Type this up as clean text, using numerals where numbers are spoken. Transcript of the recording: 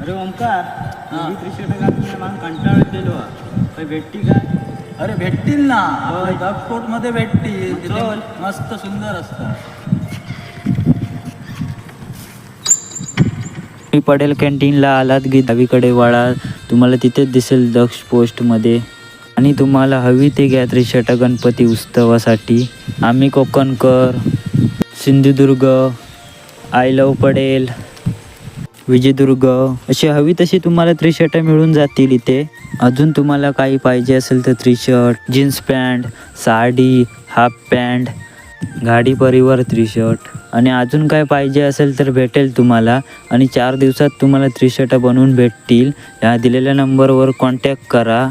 अरे ओमकार ती शर्ट घालून मला कंटाळ येतो काही भेटती काय? अरे भेटतील ना, होय. डॉग मध्ये भेटतील. मग तिथे चल. मस्त सुंदर असतात. तुम्ही पडेल कॅन्टीनला आलात की डावीकडे वळा, तुम्हाला तिथेच दिसेल दक्ष पोस्टमध्ये. आणि तुम्हाला हवी ते घ्या त्रिशटा गणपती उत्सवासाठी. आम्ही कोकणकर, सिंधुदुर्ग, आय लव पडेल, विजयदुर्ग अशी हवी तशी तुम्हाला त्रिशर्ट मिळून जातील इथे. अजून तुम्हाला काही पाहिजे असेल तर T shirt, jeans pant, sari, half pant, गाडी परिवार त्रिशर्ट आणि अजून काय पाहिजे असेल तर भेटेल तुम्हाला. आणि 4 दिवसात तुम्हाला त्रिशर्ट बनवून भेटतील. या दिलेल्या नंबरवर कॉन्टॅक्ट करा.